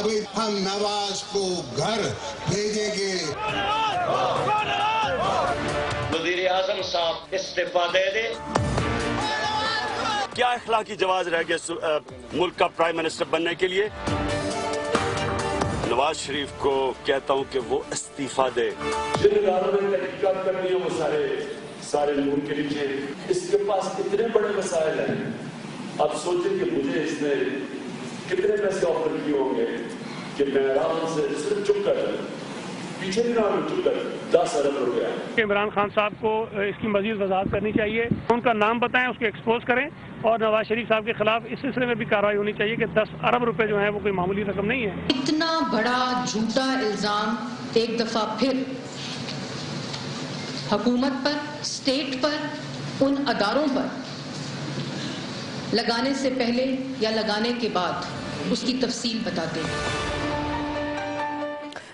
अभी हम नवाज को घर भेजेंगे। वज़ीर आज़म साहब इस्तीफा दे दे। क्या इखलाकी जवाब रह गया मुल्क का प्राइम मिनिस्टर बनने के लिए? नवाज शरीफ को कहता हूं कि वो इस्तीफा दे। जिन इदारों ने तहकीकात करनी है वो सारे लोगों के नीचे, इसके पास इतने बड़े वसाइल हैं। अब सोचें कि मुझे इसने कितने पैसे ऑफर किए होंगे कि मैं आराम से सिर्फ चुप कर पीछे नहीं रहा, चुप कर 10 अरब रुपया। इमरान खान साहब को इसकी मजीद वजाहत करनी चाहिए, उनका नाम बताएं, उसको एक्सपोज करें, और नवाज शरीफ साहब के खिलाफ इस सिलसिले में भी कार्रवाई होनी चाहिए कि 10 अरब रुपए जो है वो कोई मामूली रकम नहीं है। इतना बड़ा झूठा इल्जाम एक दफा फिर हुकूमत पर, स्टेट पर, उन अदारों पर लगाने से पहले या लगाने के बाद उसकी तफसील बताते हैं।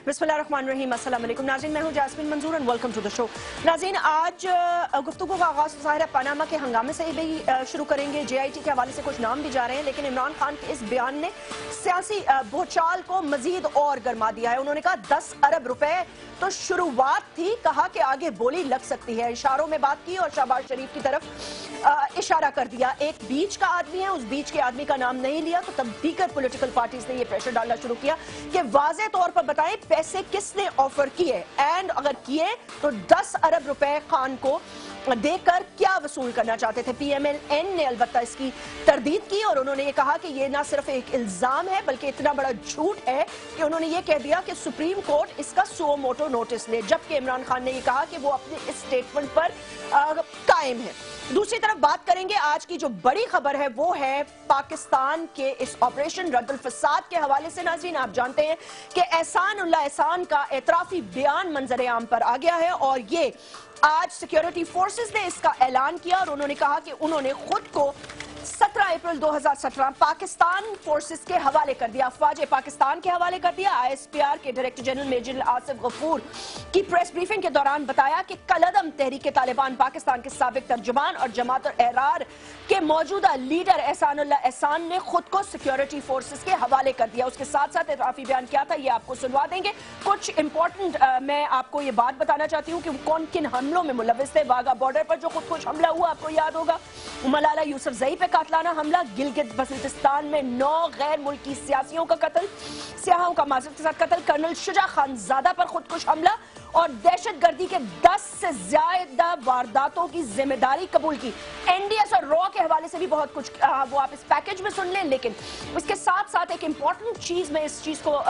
बिस्मिल्लाहिर्रहमानिर्रहीम, अस्सलाम वालेकुम नाज़रीन, मैं हूं Jasmine Manzoor and welcome to the show. नाज़रीन, आज गुफ्तगू का आगाज़ ज़ाहिर है पनामा के हंगामे से भी शुरू करेंगे। JIT के हवाले से कुछ नाम भी जा रहे हैं, लेकिन इमरान खान के इस बयान ने सियासी भूचाल को मजीद और गर्मा दिया है। उन्होंने कहा 10 अरब रुपए तो शुरुआत थी, कहा कि आगे बोली लग सकती है। इशारों में बात की और शहबाज शरीफ की तरफ इशारा कर दिया। एक बीच का आदमी है, उस बीच के आदमी का नाम नहीं लिया, तो तब दीगर पॉलिटिकल पार्टीज ने ये प्रेशर डालना शुरू किया कि वाज़े तौर पर बताएं पैसे किसने ऑफर किए, एंड अगर किए तो 10 अरब रुपए खान को देकर क्या वसूल करना चाहते थे। PMLN ने अलबत्ता इसकी तरदीद की और उन्होंने ये कहा कि ये ना सिर्फ एक इल्जाम है बल्कि इतना बड़ा झूठ है कि उन्होंने ये कह दिया कि सुप्रीम कोर्ट इसका सुओ मोटो नोटिस ले, जबकि इमरान खान ने ये कहा कि वो अपने इस स्टेटमेंट पर कायम है। दूसरी तरफ बात करेंगे, आज की जो बड़ी खबर है वो है पाकिस्तान के इस ऑपरेशन रद्दुल फसाद के हवाले से। नाज़रीन, आप जानते हैं कि एहसान उल्लाह एहसान का एतराफी बयान मंजर आम पर आ गया है और ये आज सिक्योरिटी फोर्सेस ने इसका ऐलान किया और उन्होंने कहा कि उन्होंने खुद को 17 अप्रैल 2017 पाकिस्तान फोर्सेस के हवाले कर दिया, अफवाज पाकिस्तान के हवाले कर दिया। ISPR के director general major Asif Ghafoor की प्रेस ब्रीफिंग के दौरान बताया कि कलअदम तहरीक तालिबान पाकिस्तान के साबिक तर्जुमान और जमात एहरार के मौजूदा लीडर एहसान उल्लाह एहसान ने खुद को सिक्योरिटी फोर्सेस के हवाले कर दिया। उसके साथ साथ इतराफी बयान क्या था ये आपको सुनवा देंगे। कुछ इंपॉर्टेंट मैं आपको ये बात बताना चाहती हूँ कि कौन किन हमलों में मुलविस थे। वाघा बॉर्डर पर जो खुदकुश हमला हुआ आपको याद होगा, मलाला यूसुफजई पे कातलाना हमला, गिलगित बल्तिस्तान में 9 गैर मुल्की सियासियों का कत्ल, सियाहों का माजरत के साथ कत्ल, कर्नल शुजा खानजादा पर खुदकुश हमला और दहशतगर्दी के 10 से ज्यादा वारदातों की जिम्मेदारी कबूल की। NDS और रॉ के हवाले से भी बहुत कुछ वो आप इस पैकेज में सुन लें, लेकिन इसके साथ साथ एक इंपॉर्टेंट चीज मैं इस चीज को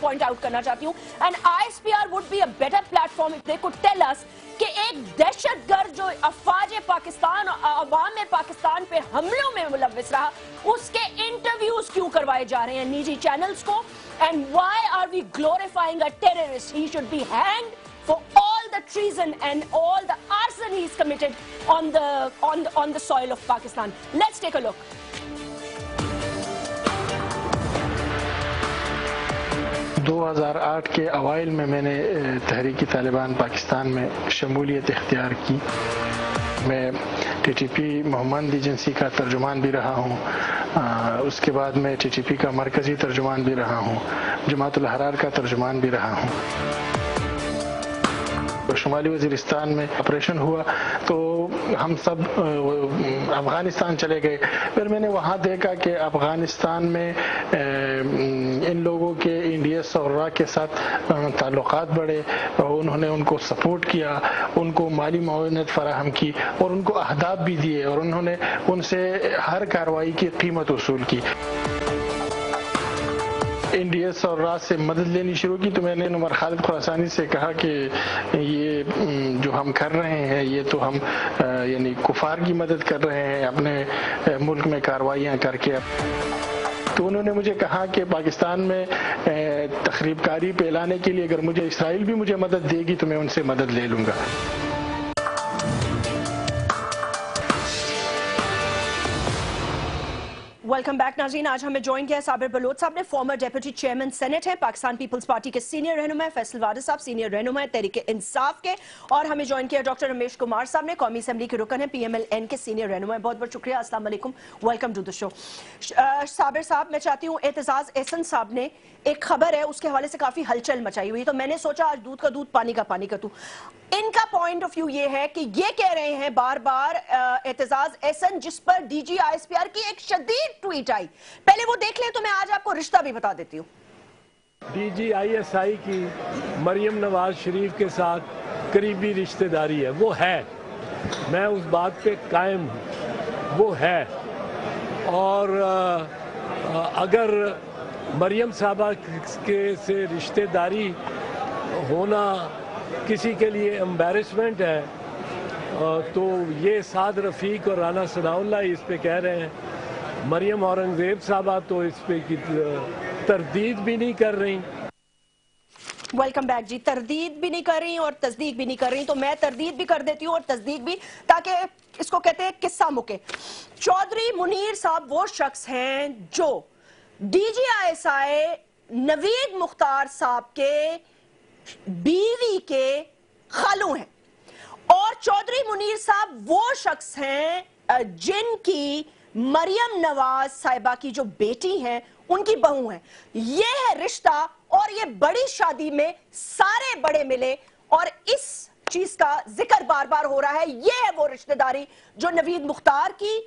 पॉइंट आउट करना चाहती हूँ। And ISPR would be a better platform if they could tell us कि एक दहशतगर्द जो अफवाज पाकिस्तान और अवाम पाकिस्तान पे हमलों में मुलविस रहा, उसके इंटरव्यूज क्यों करवाए जा रहे हैं निजी चैनल्स को, and why are we glorifying a terrorist? He should be hanged for all the treason and all the arson he's committed on the soil of Pakistan. Let's take a look. दो 2008 के अवाइल में मैंने तहरीक तालिबान पाकिस्तान में शमूलियत इख्तियार की। मैं TTP मोहम्मद एजेंसी का तर्जुमान भी रहा हूँ, उसके बाद मैं TTP का मरकज़ी तर्जुमान भी रहा हूँ, जमात उल अहरार का तर्जुमान भी रहा हूँ। शुमाली वजीरिस्तान में ऑपरेशन हुआ तो हम सब अफगानिस्तान चले गए। फिर मैंने वहाँ देखा कि अफगानिस्तान में इन लोगों के NDS और RA के साथ ताल्लुकात बढ़े और उन्होंने उनको सपोर्ट किया, उनको माली मुआवनत फराहम की और उनको अहदाफ भी दिए और उन्होंने उनसे हर कार्रवाई की कीमत वसूल की। NDS और RA से मदद लेनी शुरू की तो मैंने उमर खालिद खुरासानी से कहा कि ये जो हम कर रहे हैं ये तो हम यानी कुफार की मदद कर रहे हैं अपने मुल्क में कार्रवाइयाँ करके। तो उन्होंने मुझे कहा कि पाकिस्तान में तखरीबकारी पे लाने के लिए अगर मुझे इसराइल भी मुझे मदद देगी तो मैं उनसे मदद ले लूँगा। वेलकम बैक नाज़रीन। आज हमें ज्वाइन किया है साबिर बलोच साहब ने, फॉर्मर डेप्यूटी चेयरमैन सेनेट है, पाकिस्तान पीपल्स पार्टी के सीनियर रहनुमा है, फैसल वारिस साहब सीनियर रहनुमा है तहरीक इंसाफ के, और हमें ज्वाइन किया डॉक्टर रमेश कुमार साहब ने, कौमी असेंबली के रुकन है, PMLN के सीनियर रहनुमा है। बहुत बहुत शुक्रिया, अस्सलाम वालेकुम, welcome to the show. Sabir sahab, मैं चाहती हूँ, एतजाज एहसन साहब ने एक खबर है उसके हवाले से काफी हलचल मचाई हुई, तो मैंने सोचा आज दूध का दूध पानी का पानी कर दूं। इनका पॉइंट ऑफ व्यू ये है कि ये कह रहे हैं बार बार एतजाज एहसन, जिस पर DG ISPR की एक शदीद ट्वीट आई, पहले वो देख लें तो मैं आज आपको रिश्ता भी बता देती हूँ। DG ISI की मरियम नवाज शरीफ के साथ करीबी रिश्तेदारी है, वो है, मैं उस बात पे कायम हूँ, वो है। और अगर मरियम साहबा के से रिश्तेदारी होना किसी के लिए एम्बैरेसमेंट है, तो ये साद रफ़ीक और राना सनाउल्लाह इस पे कह रहे हैं। मरियम औरंगज़ेब साहबा तो इस पे की तरदीद भी नहीं कर रही। वेलकम बैक जी। तरदीद भी नहीं कर रही और तस्दीक भी नहीं कर रही, तो मैं तरदीद भी कर देती हूँ और तस्दीक भी, ताकि इसको कहते हैं किस्सा मुके। चौधरी मुनीर साहब वो शख्स हैं जो DG ISI नवीद मुख्तार साहब के बीवी के खालू हैं, और चौधरी मुनीर साहब वो शख्स हैं जिनकी मरियम नवाज साहिबा की जो बेटी हैं उनकी बहू हैं। ये है रिश्ता, और ये बड़ी शादी में सारे बड़े मिले, और इस चीज का जिक्र बार बार हो रहा है। ये है वो रिश्तेदारी जो नवीद मुख्तार की,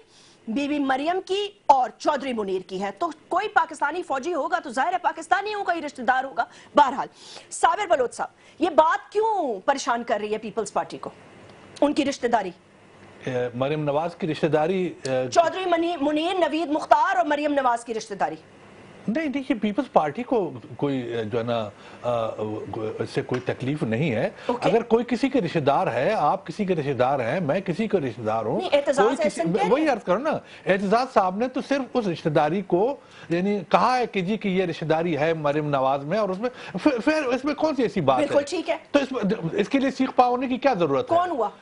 बीबी मरियम की और चौधरी मुनीर की है। तो कोई पाकिस्तानी फौजी होगा तो जाहिर है पाकिस्तानियों का ही रिश्तेदार होगा। बहरहाल साबिर बलोच साहब, ये बात क्यों परेशान कर रही है पीपल्स पार्टी को, उनकी रिश्तेदारी, मरियम नवाज की रिश्तेदारी, चौधरी मुनीर, नवीद मुख्तार और मरियम नवाज की रिश्तेदारी? नहीं, देखिए, पीपल्स पार्टी को कोई जो है ना इससे कोई तकलीफ नहीं है। अगर कोई किसी के रिश्तेदार है, आप किसी के रिश्तेदार हैं, मैं किसी का रिश्तेदार हूँ, वही अर्ज करो ना। एतजाज साहब ने तो सिर्फ उस रिश्तेदारी को यानी कहा है कि जी कि ये रिश्तेदारी है मरियम नवाज में, और उसमें फिर इसमें कौन सी ऐसी बात है? ठीक है, तो इसके लिए सीख पाओ होने की क्या जरूरत है? कौन हुआ?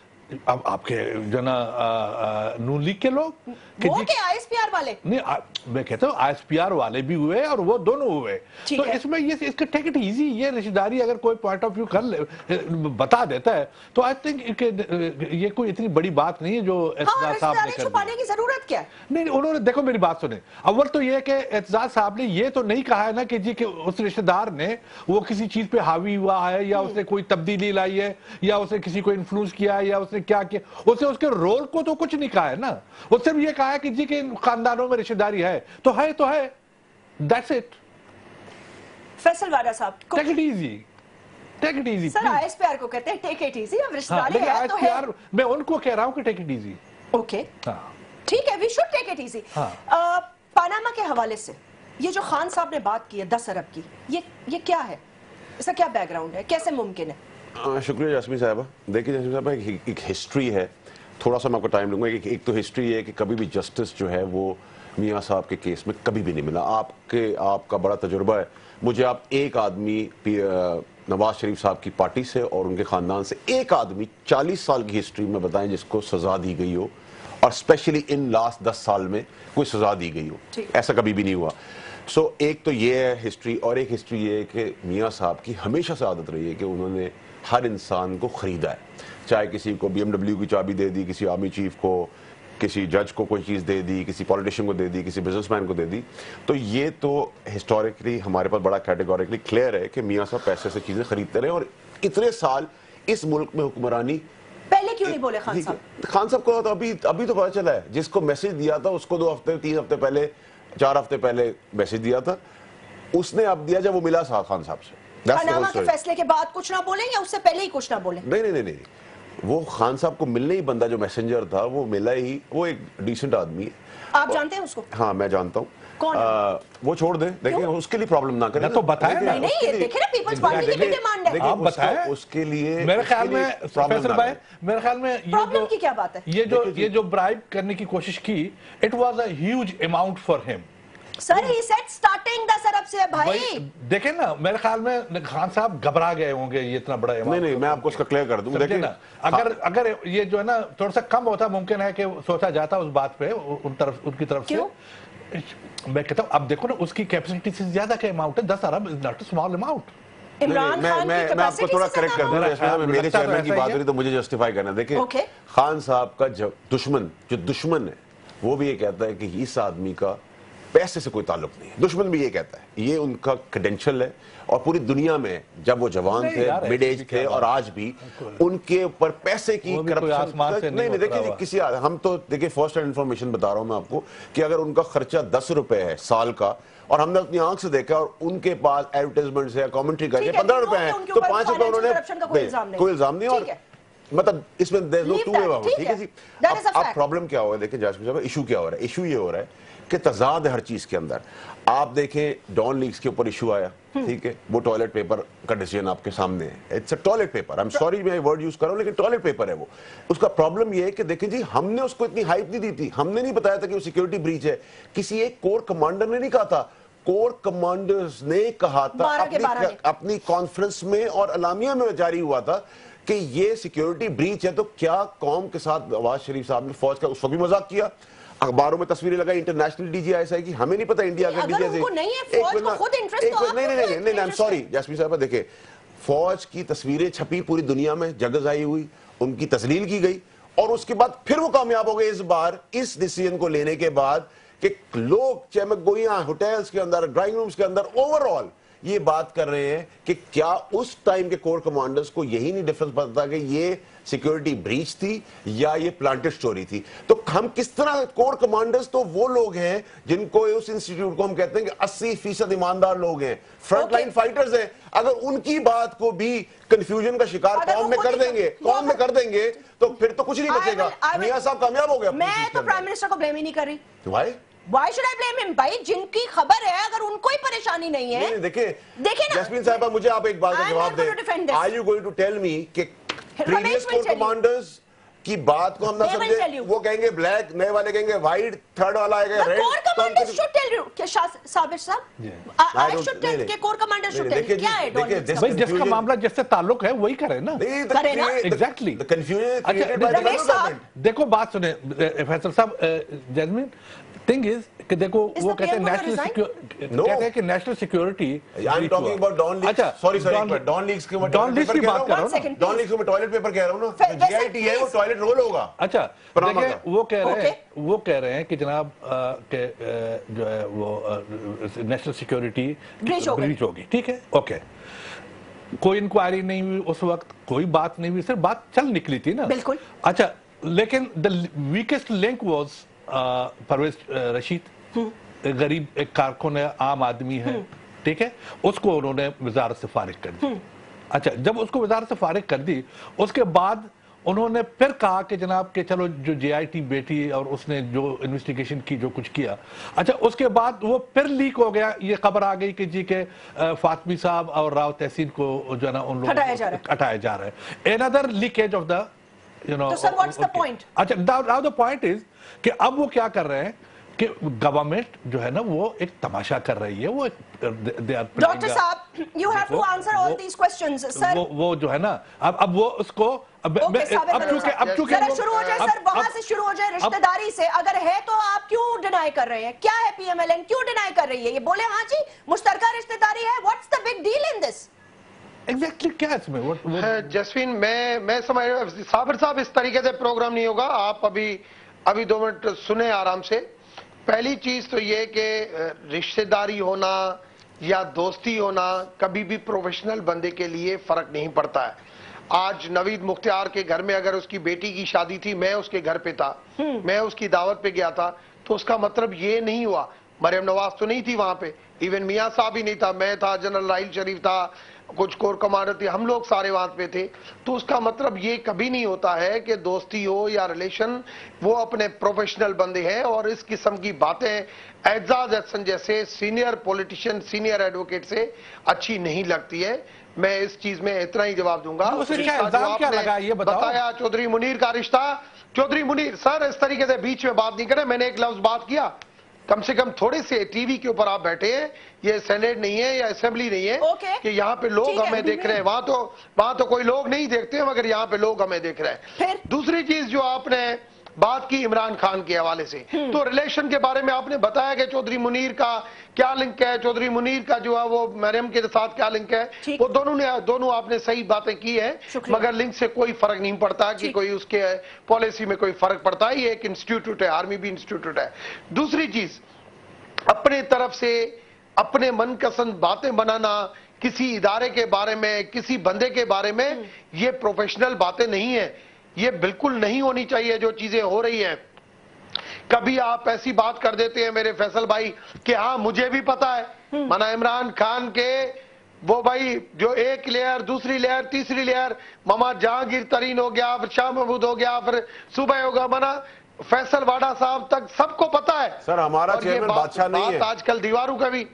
अब आपके जो ना नून लीग के लोग, वो के ISPR वाले नहीं, मैं कहता हूँ ISPR वाले भी हुए और वो दोनों हुए। तो इसमें ये इसका टेक इट इजी, ये रिश्तेदारी अगर कोई पॉइंट ऑफ व्यू कर ले, बता देता है, तो आई थिंक ये कोई इतनी बड़ी बात नहीं है जो एतजाज साहब ने कर छुपाने की जरूरत क्या है? नहीं, उन्होंने, देखो मेरी बात सुने, अव्वल तो ये कि एतजाज साहब ने ये तो नहीं कहा है ना कि जी कि उस रिश्तेदार ने वो किसी चीज पे हावी हुआ है, या उसने कोई तब्दीली लाई है, या उसने किसी को इन्फ्लुएंस किया है, या उसने क्या किया, उसने उसके रोल को तो कुछ नहीं कहा है ना। वो सिर्फ ये कहा है कि जी के खानदानों में रिश्तेदारी है, तो है, that's it. Faisal Vawda sahab, take it easy sir. ISPR को कहते हैं टेक इट इजी, अब रिश्तेदारी है तो है। मैं उनको कह रहा हूं कि टेक इट इजी। ओके, ठीक है, we should take it easy. Panama के हवाले से ये जो खान साहब ने बात की है 10 अरब की, ये क्या है, इसका क्या बैकग्राउंड है, कैसे मुमकिन है? शुक्रिया जासमीन साहबा। देखिए जासमीन साहबा, एक हिस्ट्री है, थोड़ा सा मैं आपको टाइम लूंगा। एक तो हिस्ट्री है कि कभी भी जस्टिस जो है वो मियाँ साहब के केस में कभी भी नहीं मिला। आपका बड़ा तजुर्बा है, मुझे आप एक आदमी नवाज शरीफ साहब की पार्टी से और उनके खानदान से एक आदमी 40 साल की हिस्ट्री में बताएं जिसको सजा दी गई हो, और स्पेशली इन लास्ट 10 साल में कोई सजा दी गई हो, ऐसा कभी भी नहीं हुआ। एक तो ये है हिस्ट्री, और एक हिस्ट्री ये है कि मियाँ साहब की हमेशा से आदत रही है कि उन्होंने हर इंसान को खरीदा है, चाहे किसी को BMW की चाबी दे दी, किसी आर्मी चीफ को, किसी जज को कोई चीज़ दे दी, किसी पॉलिटिशियन को दे दी, किसी बिजनेसमैन को दे दी। तो ये तो हिस्टोरिकली हमारे पास बड़ा कैटेगोरिकली क्लियर है कि मियाँ साहब पैसे से चीज़ें खरीदते रहे, और इतने साल इस मुल्क में हुक्मरानी। पहले क्यों नहीं बोले खान साहब? खान साहब को तो अभी तो पता चला है, जिसको मैसेज दिया था उसको 2 हफ्ते 3 हफ्ते पहले 4 हफ्ते पहले मैसेज दिया था, उसने अब दिया जब वो मिला खान साहब से। पनामा के फैसले के बाद कुछ ना बोलें या उससे पहले ही कुछ ना बोलें? नहीं, वो खान साहब को मिलने ही बंदा जो मैसेंजर था वो मिला ही, वो एक डिसेंट आदमी है। आप जानते हैं उसको? हाँ, मैं जानता हूँ। कौन? वो छोड़ दे, देखिए उसके लिए प्रॉब्लम ना करें। तो बताया ना, नहीं, देखिए ना, पीपल्स पार्टी की भी डिमांड है। आप बताएं उसके लिए। मेरे ख्याल में प्रोफेसर भाई, मेरे ख्याल में प्रॉब्लम की क्या बात है? ये जो ब्राइब करने की कोशिश की, it was a huge amount for him. Sir he said starting 10 अरब से है भाई। देखें ना, मेरे ख्याल में खान साहब घबरा गए होंगे ये इतना बड़ा अमाउंट। नहीं, मैं आपको उसका क्लियर कर दूं। देखिए ना, अगर ये जो है ना थोड़ा सा कम होता, मुमकिन है कि सोचा जाता उस बात पे उनकी तरफ से। मैं कहता हूँ अब देखो ना, उसकी कैपेसिटी से ज्यादा का अमाउंट है। 10 अरब is not a small amount. Imran Khan की मैं आपको थोड़ा करेक्ट कर दूं। मेरे चेयरमैन की बात हो रही तो मुझे जस्टिफाई करना। देखिए, खान साहब का जो दुश्मन है वो भी ये कहता है कि इस आदमी का पैसे से कोई ताल्लुक नहीं है। दुश्मन भी ये कहता है, ये उनका क्रेडेंशियल है। और पूरी दुनिया में जब वो जवान थे, मिड एज थे, और आज भी उनके ऊपर पैसे की करप्शन नहीं देखिए किसी। हम तो देखिए फर्स्ट हैंड इन्फॉर्मेशन बता रहा हूं मैं आपको कि अगर उनका खर्चा 10 रुपए है साल का, और हमने अपनी आंख से देखा, और उनके पास एडवर्टाइजमेंट है, कमेंट्री करके 15 रुपए है, तो 5 रुपए उन्होंने कोई इल्जाम नहीं। और मतलब इसमें ठीक है जी। अब प्रॉब्लम क्या हो रहा है, देखिए जासमीन साहब, इशू क्या हो रहा है? इशू ये हो रहा है कि तजाद है हर चीज के अंदर। आप देखें डॉन लीग्स के ऊपर इशू आया, ठीक है, वो टॉयलेट पेपर का डिसीजन आपके सामने है। It's a toilet paper, I am sorry मैं वर्ड यूज कर रहा हूं, लेकिन टॉयलेट पेपर है वो। उसका प्रॉब्लम ये है कि देखें जी, हमने उसको इतनी हाइप नहीं दी थी, हमने नहीं बताया था कि वो सिक्योरिटी ब्रीच है। किसी एक कोर कमांडर ने नहीं कहा था, कोर कमांडर्स ने कहा था अपनी कॉन्फ्रेंस में, और अलामिया में जारी हुआ था कि ये सिक्योरिटी ब्रीच है। तो क्या कौम के साथ नवाज शरीफ साहब ने फौज का उस वक्त भी मजाक किया, अखबारों में तस्वीरें लगाई इंटरनेशनल DGISI की। हमें नहीं पता इंडिया का DGISI नहीं, आई एम सॉरी जासमीन साहब, देखिए फौज की तस्वीरें छपी, पूरी दुनिया में जगजाई हुई, उनकी तस्लील की गई, और उसके बाद फिर वो कामयाब हो गए इस बार इस डिसीजन को लेने के बाद कि लोग चमकगोइयां होटल्स के अंदर, ड्राइंग रूम्स के अंदर ओवरऑल ये बात कर रहे हैं कि क्या उस टाइम के कोर कमांडर्स को यही नहीं डिफरेंस पता कि ये सिक्योरिटी ब्रीच थी या ये प्लांटेड स्टोरी थी। तो हम किस तरह, कोर कमांडर्स तो वो लोग हैं जिनको उस इंस्टीट्यूट को हम कहते हैं कि 80% ईमानदार लोग हैं, फ्रंट लाइन फाइटर्स हैं। अगर उनकी बात को भी कंफ्यूजन का शिकार कौम में कर देंगे तो फिर तो कुछ नहीं बचेगा। मियां साहब कामयाब हो गया। मैं तो प्राइम मिनिस्टर को ब्लेम ही नहीं कर रही। Why should I blame him? भाई जिनकी खबर है, अगर उनको ही परेशानी नहीं है। देखिए जैस्मीन साहिबा, मुझे आप एक बात का जवाब दें। Are you going to tell me कि प्रीवियस कोर कमांडर्स की बात को हम ना समझे? वो कहेंगे ब्लैक, नए वाले कहेंगे व्हाइट, थर्ड वाला आएगा red. Core commanders should tell you कि साबिर साहब, I should tell कि कोर कमांडर should tell क्या है? भाई जिसका मामला जिससे ताल्लुक है वही करे ना। एग्जैक्टली। कंफ्यूजन। देखो बात सुने फैसल साहब, जैस्मीन, थिंग इज कि देखो वो कहते हैं national security. I am talking about Dawn leaks. Sorry Dawn leaks की बात कर रहा हूं। डॉन लीग्स में टॉयलेट पेपर कह रहा हूं ना, GIT है वो टॉयलेट रोल होगा। अच्छा देखिए, वो कह रहे हैं कि जनाब के जो है वो नेशनल सिक्योरिटी ब्रीच होगी, ठीक है, ओके। कोई इंक्वायरी नहीं हुई उस वक्त, कोई बात नहीं हुई, सिर्फ बात चल निकली थी ना। बिल्कुल। अच्छा, लेकिन the weakest link was Pervez Rashid, गरीब एक कारकुन है, आम आदमी है, ठीक है, उसको उन्होंने वजारत से फारिग कर दी। अच्छा, जब उसको वजारत से फारिग कर दी, उसके बाद उन्होंने फिर कहा कि जनाब के चलो जो JIT बेटी और उसने जो इन्वेस्टिगेशन की, जो कुछ किया। अच्छा, उसके बाद वो फिर लीक हो गया, ये खबर आ गई कि जी के फातमी साहब और राव तहसीन को जो है ना उन लोगों को हटाया जा रहा है। Another leakage of the, you know, so sir, what's the point? अच्छा, now the point is कि अब वो क्या कर रहे हैं कि गवर्नमेंट जो है ना वो एक तमाशा कर रही है। वो डॉक्टर साहब, you have to answer all these questions, sir। वो जो है ना अब वो उसको अब चूंकि शुरू हो जाए सर, वहां से शुरू हो जाए, रिश्तेदारी से अगर है तो आप क्यों डिनाई कर रहे हैं? क्या है PMLN, क्यों डिनाई कर रही है? ये बोले हाँ जी मुश्तरका रिश्तेदारी है। What's the big deal in this? Exactly क्या है इसमें? जसवीन, मैं समझ रहा हूं साबिर साहब, इस तरीके से प्रोग्राम नहीं होगा। आप अभी 2 मिनट सुने आराम से। पहली चीज तो ये कि रिश्तेदारी होना या दोस्ती होना कभी भी प्रोफेशनल बंदे के लिए फर्क नहीं पड़ता है। आज नवीद मुख्तियार के घर में अगर उसकी बेटी की शादी थी, मैं उसके घर पे था, मैं उसकी दावत पे गया था, तो उसका मतलब ये नहीं हुआ, मरियम नवाज तो नहीं थी वहां पे, इवन मियां साहब ही नहीं था, मैं था, जनरल राहिल शरीफ था, कुछ कोर कमांडर थे, हम लोग सारे वहां पे थे। तो उसका मतलब ये कभी नहीं होता है कि दोस्ती हो या रिलेशन, वो अपने प्रोफेशनल बंदे हैं। और इस किस्म की बातें एजाज एहसन जैसे सीनियर पॉलिटिशियन, सीनियर एडवोकेट से अच्छी नहीं लगती है। मैं इस चीज में इतना ही जवाब दूंगा। बताया चौधरी मुनीर का रिश्ता, चौधरी मुनीर सर इस तरीके से बीच में बात नहीं करें। मैंने एक लफ्ज बात किया, कम से कम थोड़े से टीवी के ऊपर आप बैठे हैं, ये सेनेट नहीं है या असेंबली नहीं है कि यहाँ पे लोग हमें देख रहे हैं। वहां तो कोई लोग नहीं देखते, मगर यहाँ पे लोग हमें देख रहे हैं। दूसरी चीज जो आपने बात की इमरान खान के हवाले से, तो रिलेशन के बारे में आपने बताया कि चौधरी मुनीर का क्या लिंक है, चौधरी मुनीर का जो है वो मरियम के साथ क्या लिंक है, वो दोनों आपने सही बातें की है, मगर लिंक से कोई फर्क नहीं पड़ता कि कोई उसके पॉलिसी में कोई फर्क पड़ता है। ये एक इंस्टीट्यूट है, आर्मी भी इंस्टीट्यूट है। दूसरी चीज, अपने तरफ से अपने मनपसंद बातें बनाना किसी इदारे के बारे में, किसी बंदे के बारे में, ये प्रोफेशनल बातें नहीं है, ये बिल्कुल नहीं होनी चाहिए जो चीजें हो रही हैं। कभी आप ऐसी बात कर देते हैं मेरे फैसल भाई कि हाँ मुझे भी पता है, माना इमरान खान के वो भाई जो एक लेयर, दूसरी लेयर, तीसरी लेयर, मामा जहांगीर तरीन हो गया, फिर शाह महमूद हो गया, फिर सुबह होगा, माना फैसल वाडा साहब तक सबको पता है। सर हमारा चेयरमैन बादशाह नहीं है। आजकल दीवारों का भी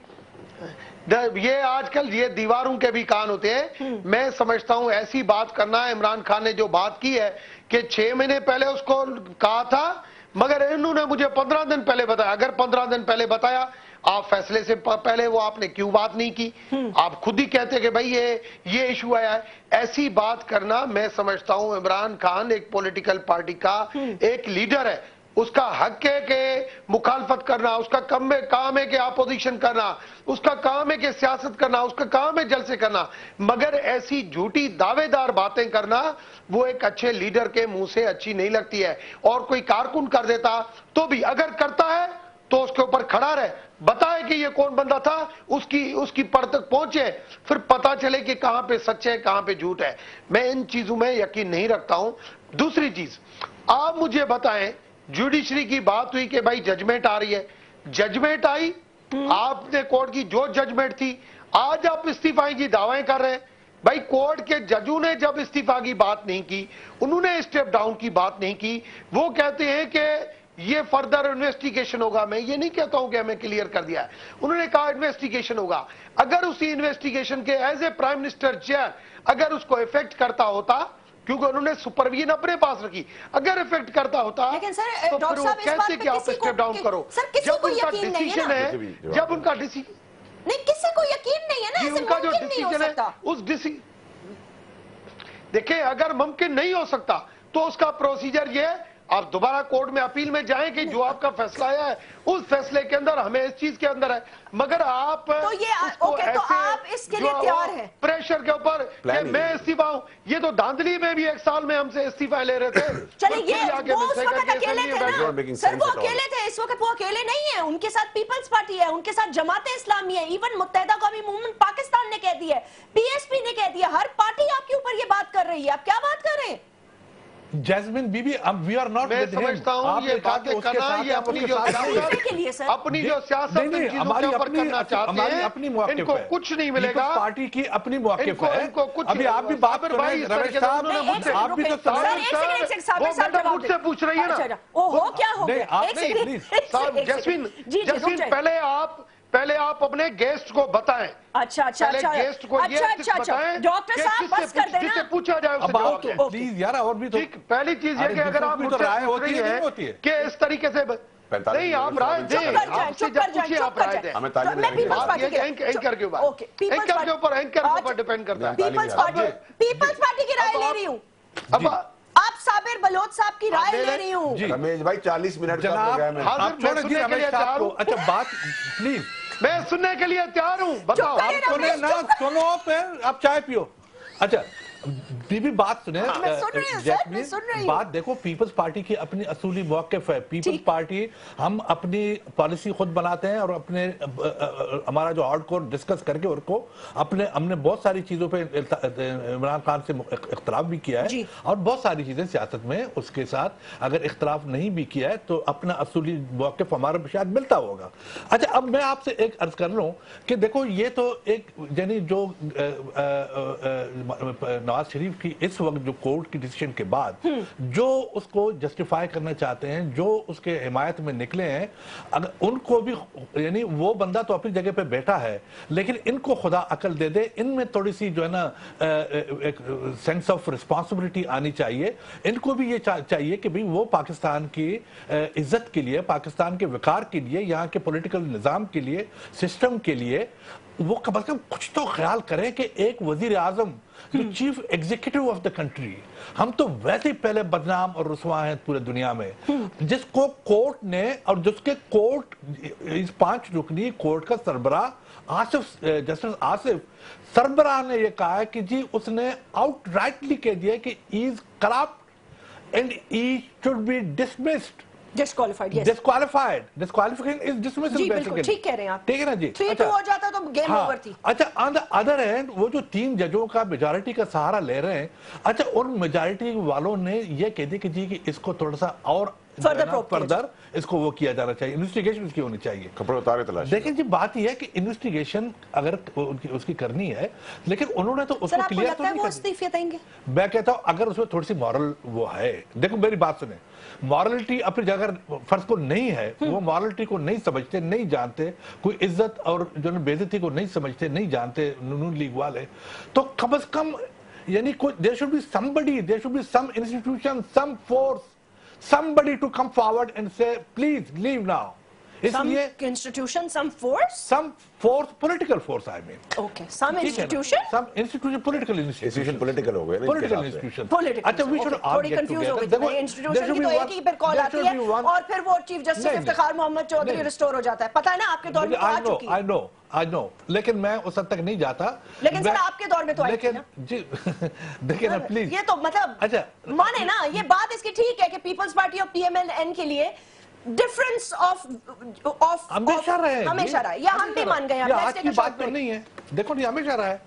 आजकल ये दीवारों के भी कान होते हैं। मैं समझता हूं ऐसी बात करना है, इमरान खान ने जो बात की है कि 6 महीने पहले उसको कहा था, मगर इन्होंने मुझे 15 दिन पहले बताया। अगर 15 दिन पहले बताया, आप फैसले से पहले वो आपने क्यों बात नहीं की? आप खुद ही कहते कि भाई ये इशू आया है। ऐसी बात करना, मैं समझता हूं इमरान खान एक पॉलिटिकल पार्टी का एक लीडर है, उसका हक है कि मुखालफत करना, उसका काम है कि अपोजिशन करना, उसका काम है कि सियासत करना, उसका काम है जलसे करना, मगर ऐसी झूठी दावेदार बातें करना वो एक अच्छे लीडर के मुंह से अच्छी नहीं लगती है। और कोई कारकुन कर देता तो भी, अगर करता है तो उसके ऊपर खड़ा रहे, बताए कि ये कौन बंदा था, उसकी पर तक पहुंचे, फिर पता चले कि कहां पे सच है कहां पे झूठ है। मैं इन चीजों में यकीन नहीं रखता हूं। दूसरी चीज, आप मुझे बताएं, जुडिशरी की बात हुई कि भाई जजमेंट आ रही है, जजमेंट आई, आपने कोर्ट की जो जजमेंट थी, आज आप इस्तीफाई की दावें कर रहे हैं। भाई कोर्ट के जजों ने जब इस्तीफा की बात नहीं की, उन्होंने स्टेप डाउन की बात नहीं की, वो कहते हैं कि ये फर्दर इन्वेस्टिगेशन होगा। मैं ये नहीं कहता हूं कि हमें क्लियर कर दिया है, उन्होंने कहा इन्वेस्टिगेशन होगा। अगर उसी इन्वेस्टिगेशन के as a prime minister chair अगर उसको इफेक्ट करता होता, क्योंकि उन्होंने सुपरविजन अपने पास रखी, अगर इफेक्ट करता होता लेकिन सर, तो फिर वो कैसे कि आप स्टेप डाउन करो? जब उनका डिसीजन है, जब उनका डिसीजन नहीं, किसी को यकीन नहीं है ना, ऐसे उनका जो मुमकिन नहीं हो डिसीजन है सकता। उस देखिए, अगर मुमकिन नहीं हो सकता तो उसका प्रोसीजर ये है, आप दोबारा कोर्ट में अपील में जाएं कि जो आपका फैसला आया है उस फैसले के अंदर हमें इस चीज के अंदर है, मगर आप तो ये ओके, तो आप इसके लिए तैयार हैं प्रेशर के ऊपर कि मैं इस्तीफा हूं। ये तो धांधली में भी 1 साल में हमसे इस्तीफा ले रहे थे। चलिए, ये वो उस वक्त अकेले थे ना सर, वो अकेले थे, इस वक्त वो अकेले नहीं है, उनके साथ पीपल्स पार्टी है, उनके साथ जमात इस्लामी है, इवन मुत्तहिदा कौमी मूवमेंट पाकिस्तान ने कह दिया है, पीएसपी ने कह दिया, हर पार्टी आपके ऊपर ये बात कर रही है। आप क्या बात कर रहे हैं? Jasmine bibi, we are not मैं समझता हूं ये बातें करना, ये अपनी जो सियासत, अपनी जो सियासत हमारी करना चाहते हैं, अपनी मौक़िफ़ इनको है, कुछ नहीं मिलेगा। पार्टी की अपनी मौक़िफ़ है। इनको कुछ अभी आप भी बात कर रहे हैं रमेश साहब, आप भी तो मुझसे पूछ रही है ना, ओहो क्या हो गया? जैस्मिन पहले आप अपने गेस्ट को बताएं। अच्छा, गेस्ट को ये बताएं, डॉक्टर साहब बस कर देना, जिससे पूछा जाए उससे जवाब दें। प्लीज यार, और भी तो पहली चीज ये कि अगर आप मुझसे पूछ रही है कि इस तरीके से नहीं, आप राय दें, आपसे जब पूछिए आप राय दें। एंकर के ऊपर डिपेंड करता है। पीपल्स पार्टी की राय ले रही हूँ, अब आप साबिर बलोच साहब की राय ले रही हूँ। रमेश भाई 40 मिनट जनाब, अच्छा बात प्लीज, मैं सुनने के लिए तैयार हूँ, बताओ। आप सुने ना, सुनो फिर आप चाय पियो। अच्छा बीबी बात सुने, बात देखो, पीपल्स पार्टी की अपनी असूली मौक़िफ़ है। पीपल्स पार्टी, हम अपनी पॉलिसी खुद बनाते हैं और अपने हमारा जो हार्ड कोर डिस्कस करके उनको हमने बहुत सारी चीज़ों पे इमरान खान से इख्तलाफ भी किया है और बहुत सारी चीज़ें सियासत में उसके साथ अगर इख्तलाफ नहीं भी किया है तो अपना असूली मौक़िफ़ हमारा शायद मिलता होगा। अच्छा, अब मैं आपसे एक अर्ज कर लूँ कि देखो, ये तो एक यानी जो नवाज शरीफ की इस वक्त जो कोर्ट की डिसीजन के बाद जो उसको जस्टिफाई करना चाहते हैं, जो उसके हिमायत में निकले हैं, अगर उनको भी, यानी वो बंदा तो अपनी जगह पे बैठा है, लेकिन इनको खुदा अकल दे दे, इनमें थोड़ी सी जो है ना एक सेंस ऑफ रिस्पॉन्सिबिलिटी आनी चाहिए। इनको भी ये चाहिए कि भाई वो पाकिस्तान की इज्जत के लिए, पाकिस्तान के विकार के लिए, यहाँ के पॉलिटिकल निज़ाम के लिए, सिस्टम के लिए वो कम से कम कुछ तो ख्याल करें कि एक वजीर आजम जो chief executive of the country, हम तो वैसे ही पहले बदनाम और रुसवा हैं पूरे दुनिया में, जिसको कोर्ट ने, और जिसके कोर्ट, इस 5 रुकनी कोर्ट का सरबराह आसिफ, जस्टिस आसिफ सरबराह ने ये कहा है कि जी उसने आउटराइटली कह दिया कि is corrupt and he should be dismissed, disqualified, yes, disqualified, disqualification is dismissal, जी बिल्कुल ठीक कह रहे हैं आप, ठीक है ना जी। 3-2 हो जाता तो गेम ओवर थी। अच्छा, ऑन द अदर हैंड वो जो 3 जजों का मेजॉरिटी का सहारा ले रहे हैं, अच्छा उन मेजॉरिटी वालों ने ये कह दिया कि जी कि इसको थोड़ा सा और फर्दर इसको वो किया जाना चाहिए, इन्वेस्टिगेशन उसकी होनी चाहिए, कपड़े उतारे तलाश। देखिए जी बात यह है कि इन्वेस्टिगेशन अगर उसकी करनी है, लेकिन उन्होंने तो उसको क्लियर तो नहीं इस्तीफा देंगे। मैं कहता हूं अगर उसमें थोड़ी सी मॉरल वो है, देखो मेरी बात सुने, मॉरलिटी अपनी जगह फर्ज को नहीं है, वो मॉरलिटी को नहीं समझते, नहीं जानते, कोई इज्जत और जो बेइज्जती को नहीं समझते, नहीं जानते नून लीग वाले, तो कम से कम यानी कोई there should be somebody, there should be some institution, some force, somebody to come forward and say please leave now. Some institution, some force, political force, I mean. Okay, some institution, political institution, political हो गए ना, political institution. अच्छा, we should all get together. देखो institution की तो एक ही फिर call आती है और फिर वो chief justice Iftikhar Muhammad Chaudhry restore हो जाता है, पता है ना आपके दौर में तो आ चुकी है। I know, लेकिन मैं उस हद तक नहीं जाता। लेकिन सर आपके दौर में तो आई थी ना जी। देखिए ना प्लीज, ये तो मतलब अच्छा माने ना, ये बात इसकी ठीक है कि पीपल्स पार्टी और पीएमएल-एन के लिए डिफरेंस ऑफ हमेशा रहे, या हम भी मान गए, आज की बात तो नहीं है, देखो नहीं हमेशा रहा है।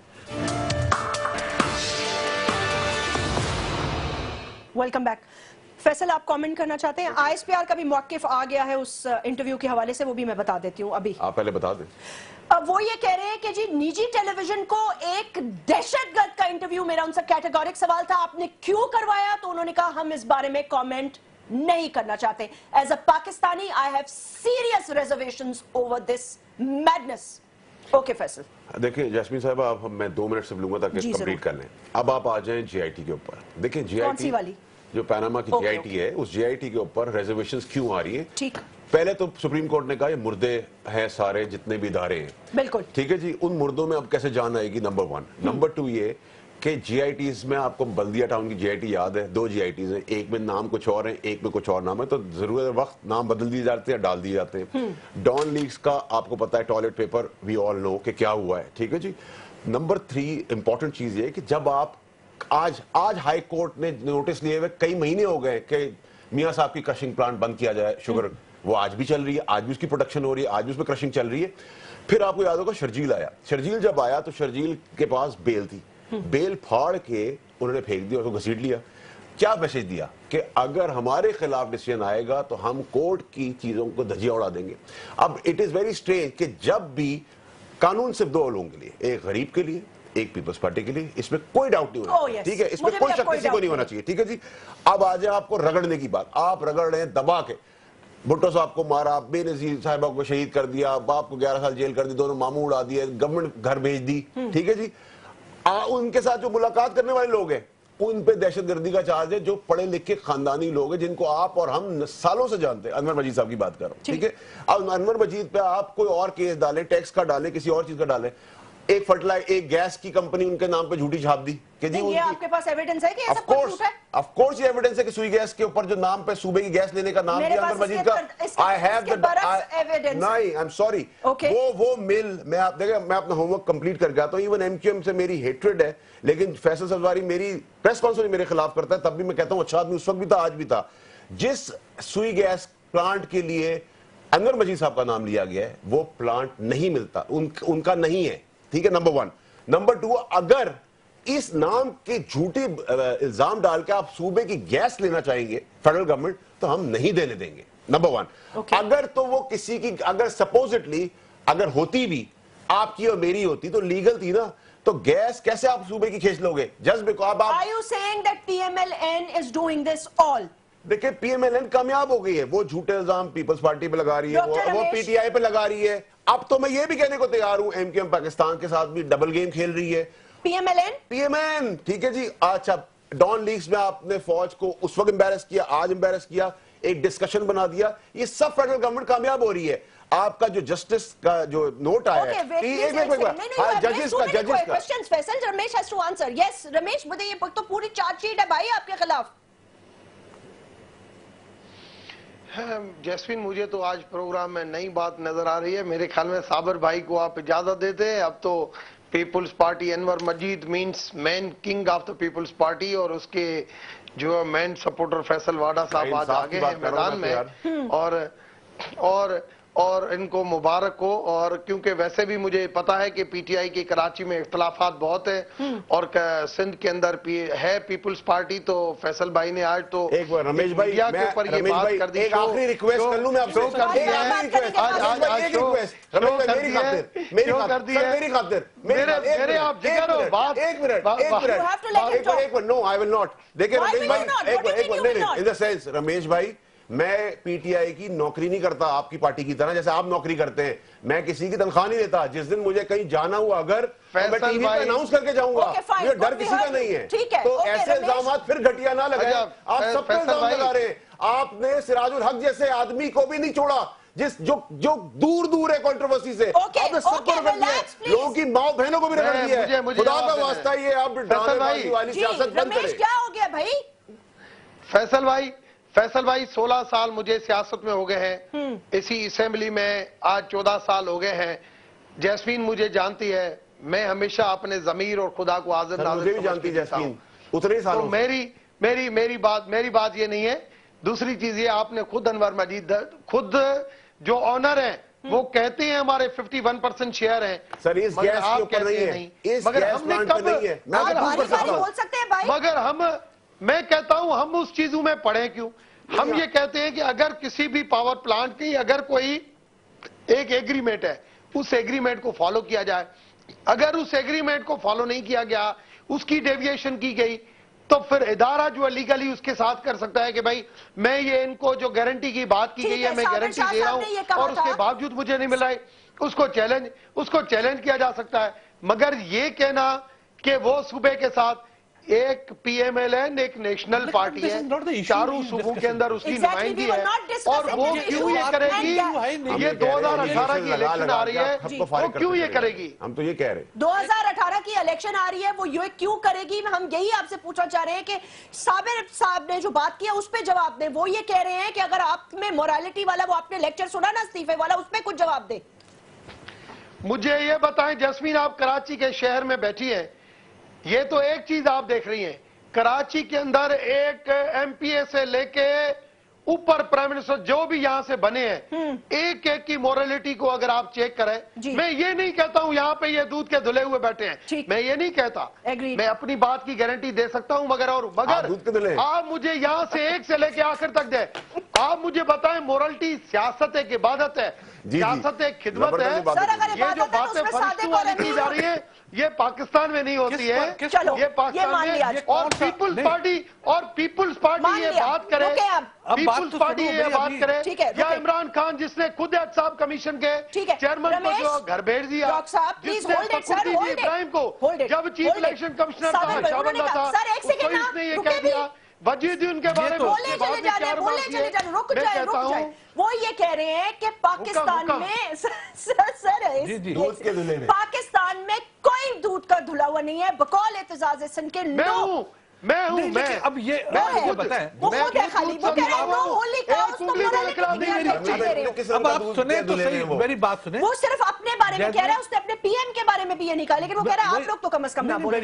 Welcome back. फैसल आप कमेंट करना चाहते हैं? आईएसपीआर का भी मौकिफ आ गया है उस इंटरव्यू के हवाले से, वो भी मैं बता देती हूँ अभी। आप पहले बता दें। वो ये कह रहे हैं कि जी निजी टेलीविजन को एक दहशतगर्द का इंटरव्यू, मेरा उनसे कैटेगोरिक सवाल था आपने क्यों करवाया, तो उन्होंने कहा हम इस बारे में कमेंट नहीं करना चाहते। As a Pakistani I have serious reservations over this madness. Okay Faisal. देखिए जैस्मीन साहब, आप मैं 2 मिनट सिर्फ लूंगा ताकि कंप्लीट कर लें। अब आप आ जाएं जीआईटी के ऊपर। देखिए जीआईटी वाली जो पनामा की जीआईटी है, उस जीआईटी के ऊपर रिजर्वेशंस क्यों आ रही है? ठीक, पहले तो सुप्रीम कोर्ट ने कहा ये मुर्दे हैं सारे जितने भी इदारे हैं, बिल्कुल ठीक है जी, उन मुर्दों में अब कैसे जान आएगी? नंबर 1। नंबर 2 ये कि जीआईटीज में आपको बल्दिया टाउन की जीआईटी याद है, 2 जीआईटीज हैं, एक में नाम कुछ और है, एक में कुछ और नाम है, तो जरूरत वक्त नाम बदल दिए जाते हैं, डाल दिए जाते हैं। डॉन लीग्स का आपको पता है, toilet paper we all know कि क्या हुआ है, ठीक है जी। नंबर 3 इंपॉर्टेंट चीज ये कि जब आप आज हाई कोर्ट ने नोटिस लिए हुए कई महीने हो गए कि मियां साहब की क्रशिंग प्लांट बंद किया जाए, शुगर वो आज भी चल रही है, आज भी उसकी प्रोडक्शन हो रही है, आज भी उसमें क्रशिंग चल रही है। फिर आपको याद होगा शर्जील आया, शर्जील जब आया तो शर्जील के पास बेल थी, बेल फाड़ के उन्होंने फेंक दिया, उसको घसीट लिया। क्या मैसेज दिया कि अगर हमारे खिलाफ डिसीजन आएगा तो हम कोर्ट की चीजों को धजिया उड़ा देंगे। अब इट इज वेरी स्ट्रेंज कि जब भी कानून सिर्फ 2 लोगों के लिए, एक गरीब के लिए, एक पीपल्स पार्टी के लिए, इसमें कोई डाउट नहीं होना, ठीक है, इसमें कोई शक किसी को नहीं होना चाहिए, ठीक है जी। अब आ जाए आपको रगड़ने की बात, आप रगड़ रहे हैं दबा के, भुट्टो साहब को मारा, बेनजीर साहिबा को शहीद कर दिया, बाप को 11 साल जेल कर दी, दोनों मामू उड़ा दिए, गवर्नमेंट घर भेज दी, ठीक है जी। उनके साथ जो मुलाकात करने वाले लोग हैं उन पे दहशतगर्दी का चार्ज है, जो पढ़े लिखे खानदानी लोग हैं जिनको आप और हम सालों से जानते हैं। अनवर मजीद साहब की बात कर रहा हूं, ठीक है। अब अनवर मजीद पे आप कोई और केस डालें, टैक्स का डालें, किसी और चीज का डालें, एक फर्टिलाइजर, एक गैस की कंपनी उनके नाम पे झूठी छाप दी कि जी, ये आपके पास एविडेंस है कि ये सब कुछ झूठ है? ऑफ कोर्स ये एविडेंस है कि सुई गैस के ऊपर जो नाम पे सूबे की गैस लेने का नाम दिया अनवर मजीद का, आई हैव द एविडेंस। नहीं, आई एम सॉरी, वो मिल, मैं आप देखिए, मैं अपना होमवर्क कंप्लीट कर गया तो इवन एमक्यूएम से मेरी हेट्रेड है, लेकिन फैसल सवारी मेरी प्रेस कॉन्फ्रेंस मेरे खिलाफ करता है, तब भी मैं कहता हूं अच्छा आदमी उस वक्त भी था, आज भी था। जिस सुई गैस प्लांट के लिए अनवर मजीद साहब का नाम लिया गया है वो प्लांट नहीं मिलता, उनका नहीं है, ठीक है, नंबर 1। नंबर 2, अगर इस नाम के झूठे इल्जाम डाल के आप सूबे की गैस लेना चाहेंगे फेडरल गवर्नमेंट, तो हम नहीं देने देंगे, नंबर 1। अगर तो वो किसी की, अगर सपोजिटली अगर होती भी आपकी और मेरी होती तो लीगल थी ना, تو گیس کیسے آپ صوبے کی کھینچ لوگے؟ Just because Are you saying that PMLN is doing this all? دیکھیں پی ایم ایل این کامیاب ہو گئی ہے، وہ جھوٹے الزام پیپلز پارٹی پہ لگا رہی ہے، وہ پی ٹی آئی پہ لگا رہی ہے. اب تو میں یہ بھی کہنے کو تیار ہوں ایم کیو ایم پاکستان کے ساتھ بھی ڈبل گیم کھیل رہی ہے. P M L N P M N ٹھیک ہے جی. اچھا ڈان لیگز میں آپ نے فوج کو اس وقت امبیرس کیا، آج امبیرس کیا، ایک ڈسکشن بنا دیا. یہ سب فیڈرل گورنمنٹ کامیاب ہو رہی ہے. آپ کا جو جسٹس کا جو نوٹ آیا ہے ججز کا Ramesh has to answer. Yes, Ramesh مجھے یہ تو پوری چارج شیٹ ہے بھائی آپ کے خلاف. جیسمین مجھے تو آج پروگرام میں نئی بات نظر آ رہی ہے. میرے خیال میں صابر بھائی کو آپ اجازت دیتے ہیں. اب تو People's Party Anwar Majeed means main king of the People's Party اور اس کے جو مین سپورٹر فیصل واڈا صاحب آج آگے ہیں میدان میں اور ان کو مبارک ہو. اور کیونکہ ویسے بھی مجھے پتا ہے کہ پی ٹی آئی کے کراچی میں اختلافات بہت ہیں اور سندھ کے اندر ہے پیپلز پارٹی. تو فیصل بھائی نے آج تو ایک بار رمیش بھائی میں ایک آخری ریکویسٹ کر لوں میں آپ سے. میری خاطر نو آئی ول ناٹ. دیکھیں رمیش بھائی میں پی ٹی آئی کی نوکری نہیں کرتا آپ کی پارٹی کی طرح جیسے آپ نوکری کرتے ہیں. میں کسی کی تنخواہ نہیں دیتا. جس دن مجھے کہیں جانا ہوا اگر میں ٹی وی پہ اناؤنس کر کے جاؤں گا. مجھے ڈر کسی کا نہیں ہے. تو ایسے الزامات پھر گھٹیا نہ لگائیں. آپ سب پہ الزام لگا رہے ہیں. آپ نے سراج الحق جیسے آدمی کو بھی نہیں چھوڑا جو دور دور ہے کنٹروورسی سے. آپ نے سب کو رگڑ دیا ہے. لوگوں کی ماں بہنوں کو بھی رگڑ دیا ہے. خدا کا واسطہ یہ آپ ڈرانے بازی والی سیاست بند کریں. کیا ہو گیا بھائی؟ فیصل بھائی 16 سال مجھے سیاست میں ہو گئے ہیں. اسی اسمبلی میں آج 14 سال ہو گئے ہیں. جیسمین مجھے جانتی ہے. میں ہمیشہ اپنے ضمیر اور خدا کو حاضر ناظر جانتی جیسمین اتنے سال. میری بات یہ نہیں ہے. دوسری چیز یہ آپ نے خود انور مجید خود جو آنر ہیں وہ کہتے ہیں ہمارے 51% شیئر ہیں. سر اس گیس کے اوپر نہیں ہے. مگر ہم نے کب مگر میں کہتا ہوں ہم اس چیزوں میں پڑھیں کیوں. ہم یہ کہتے ہیں کہ اگر کسی بھی پاور پلانٹ کی اگر کوئی ایک ایگریمنٹ ہے اس ایگریمنٹ کو فالو کیا جائے. اگر اس ایگریمنٹ کو فالو نہیں کیا گیا اس کی ڈیویشن کی گئی تو پھر ادارہ جو لیگلی اس کے ساتھ کر سکتا ہے کہ بھائی میں یہ ان کو جو گارنٹی کی بات کی گئی ہے میں گارنٹی دے رہا ہوں اور اس کے باوجود مجھے نہیں مل رہا ہے. اس کو چیلنج کیا جا سکتا ہے. مگر یہ کہنا کہ وہ صوبے کے ساتھ ایک پی ایم ایل این ایک نیشنل پارٹی ہے چاروں صوبوں کے اندر اس کی نمائندگی ہے اور وہ کیوں یہ کرے گی. یہ 2018 کی الیکشن آ رہی ہے وہ کیوں یہ کرے گی. ہم تو یہ کہہ رہے ہیں 2018 کی الیکشن آ رہی ہے وہ یہ کیوں کرے گی. ہم یہی آپ سے پوچھنا چاہ رہے ہیں کہ صابر صاحب نے جو بات کیا اس پہ جواب دیں. وہ یہ کہہ رہے ہیں کہ اگر آپ میں مورالٹی والا وہ آپ نے لیکچر سنا نا استعفے والا اس پہ کچھ جواب دیں. مجھے یہ بتائیں جیسمین آپ کراچی کے شہر میں بیٹھی ہیں. یہ تو ایک چیز آپ دیکھ رہی ہیں کراچی کے اندر ایک ایم پی اے سے لے کے اوپر پرائم منسٹر جو بھی یہاں سے بنے ہیں ایک ایک کی مورالٹی کو اگر آپ چیک کریں. میں یہ نہیں کہتا ہوں یہاں پہ یہ دودھ کے دھلے ہوئے بیٹھے ہیں. میں یہ نہیں کہتا. میں اپنی بات کی گارنٹی دے سکتا ہوں مگر آپ مجھے یہاں سے ایک سے لے کے آخر تک دیں. آپ مجھے بتائیں مورالٹی سیاست ایک عبادت ہے سیاست ایک خدمت ہے. یہ جو باتیں فرشتوں والی کی جا رہی ہیں یہ پاکستان میں نہیں ہوتی ہے. یہ پاکستان میں اور پیپلز پارٹی یہ بات کرے پیپلز پارٹی یہ بات کرے یا عمران خان جس نے خود احتساب کمیشن کے چیئرمین کو جو گھر بھیج دیا جس نے فخر ابراہیم کو جب چیف الیکشن کمشنر کا نقشہ بندہ تھا تو اس نے یہ کہہ دیا وجید ان کے بارے میں وہ یہ کہہ رہے ہیں کہ پاکستان میں کوئی دودھ کا دھلا ہوا نہیں ہے بقول اعتزاز سندھ کے. میں ہوں اب یہ بتائیں اب آپ سنیں تو صحیح میری بات سنیں. وہ صرف اپنے بارے میں کہہ رہا ہے اس نے اپنے پی ایم کے بارے میں بھی یہ نہیں کہا لیکن وہ کہہ رہا ہے آپ لوگ تو کم از کم نہ بولیں.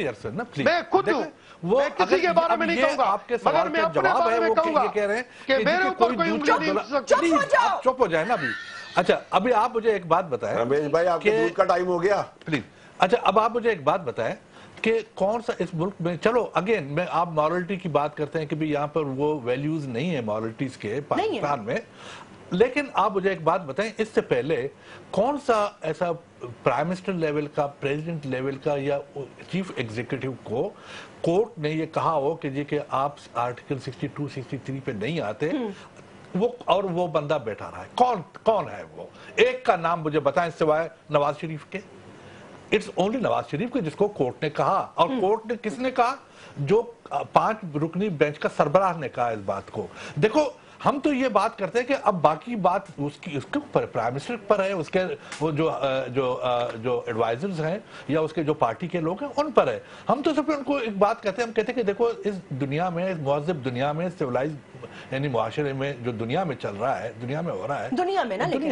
میں خود ہوں میں کسی کے بارے میں نہیں کہوں گا آپ کے سوال کا جواب ہے وہ یہ کہہ رہے ہیں کہ میرے اوپر کوئی انگلی نہیں. چپ ہو جائے نا ابھی. اچھا ابھی آپ مجھے ایک بات بتائیں رمیش بھائی آپ کے دودھ کا ٹائم ہو گیا پلیز. اچھا اب آپ مجھے ایک بات بتائیں کہ کون سا اس ملک میں چلو اگین میں آپ مورالٹی کی بات کرتے ہیں کہ بھی یہاں پر وہ ویلیوز نہیں ہیں مورالٹیز کے پاکستان میں. लेकिन आप मुझे एक बात बताएं, इससे पहले कौन सा ऐसा प्राइम मिनिस्टर लेवल का, प्रेसिडेंट लेवल का या चीफ एग्जीक्यूटिव को कोर्ट ने ये कहा हो कि जी कि आप आर्टिकल 62, 63 पे नहीं आते, वो और वो बंदा बैठा रहा है? कौन है वो? एक का नाम मुझे बताएं सिवाय नवाज शरीफ के। इट्स ओनली नवाज शरीफ के जिसको कोर्ट ने कहा, और कोर्ट ने किसने कहा? जो 5 रुकनी बेंच का सरबराह ने कहा इस बात को। देखो, हम तो ये बात करते हैं कि अब बाकी बात उसके ऊपर, प्राइम मिनिस्टर पर है, उसके वो जो एडवाइजर्स हैं या उसके जो पार्टी के लोग हैं उन पर है। हम तो सिर्फ उनको एक बात कहते हैं, हम कहते हैं कि देखो इस दुनिया में, इस मुहज़्ज़ब दुनिया में, सिविलाइज यानी मुआशरे में जो दुनिया में चल रहा है, दुनिया में हो रहा है, दुनिया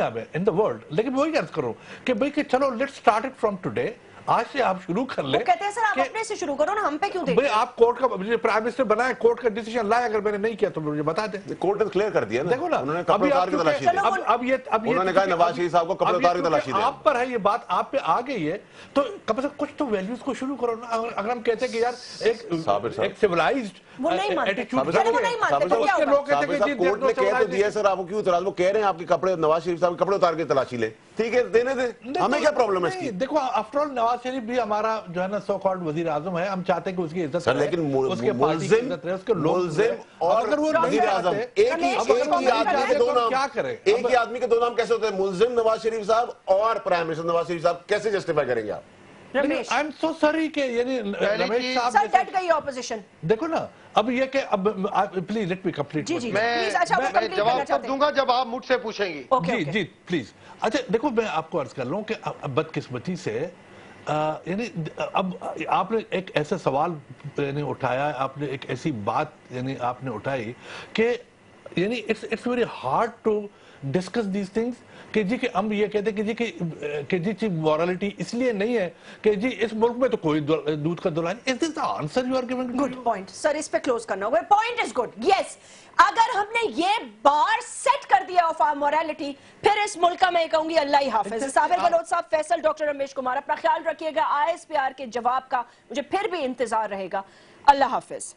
में इन द वर्ल्ड, लेकिन वही अर्ज करो कि भाई कि चलो let's start it from today, आज से आप शुरू कर ले। कहते हैं सर आप अपने से शुरू करो ना, हम पे क्यों देखते हैं? भाई आप कोर्ट का प्राइम मिनिस्टर बनाए, कोर्ट का डिसीजन लाए, अगर मैंने नहीं किया तो मुझे बता दे। कोर्ट ने क्लियर कर दिया ना, देखो ना, उन्होंने कपड़े उतार के तलाशी ली। अब उन्होंने कहा नवाज शरीफ साहब को कपड़े उतार के तलाशी दी। आप पर है ये बात, आप पे आ गई है, तो कम से कम कुछ तो वैल्यूज को शुरू करो ना। अगर हम कहते हैं कि यार एक सिविलाइज्ड एटीट्यूड, उसके लोग कहते हैं कि कोर्ट ने कह तो दिया सर, आपको क्यों इतराज? वो कह रहे हैं आपके कपड़े, नवाज शरीफ साहब कपड़े उतार के तलाशी ले, ठीक है, देने दे, हमें क्या प्रॉब्लम है इसकी? देखो, आफ्टर ऑल नवाज शरीफ भी हमारा जो है ना सो कॉल्ड वज़ीर आज़म है, हम चाहते हैं कि उसकी इज्जत रहे, लेकिन उसके पार्टी की इज्जत रहे, उसके लोग और अगर वो वज़ीर आज़म एक ही आदमी के दो नाम, क्या करें? एक ही आदमी के दो नाम कैसे होते हैं? मुल्जिम नवाज शरीफ साहब और प्राइम मिनिस्टर नवाज शरीफ साहब, कैसे जस्टिफाई करेंगे आप? आई एम सो सॉरी के यानी रमेश साहब सर डट गई ऑपोजिशन। देखो ना, अब ये कि अब प्लीज लेट मी कंप्लीट। जी मैं जवाब तब दूंगा जब आप मुझसे पूछेंगी। जी प्लीज। अच्छा देखो, मैं आपको अर्ज कर लूं कि बदकिस्मती से यानी अब आपने एक ऐसा सवाल यानी उठाया, आपने एक ऐसी बात यानी आपने उठाई कि यानी it's very hard to discuss these things कि जी कि हम ये कहते हैं कि जी मॉरलिटी इसलिए नहीं है कि जी इस मुल्क में तो कोई दूध का दुल्हन। Is this the answer you are giving? Good point sir, इस पे क्लोज करना होगा। Point is good, yes. अगर हमने ये बार सेट कर दिया ऑफ आवर मॉरलिटी, फिर इस मुल्क का मैं कहूंगी अल्लाह ही हाफिज। साबिर गहलोत साहब, फैसल, डॉक्टर रमेश कुमार, अपना ख्याल रखिएगा। ISPR के जवाब का मुझे फिर भी इंतजार रहेगा। अल्लाह हाफिज।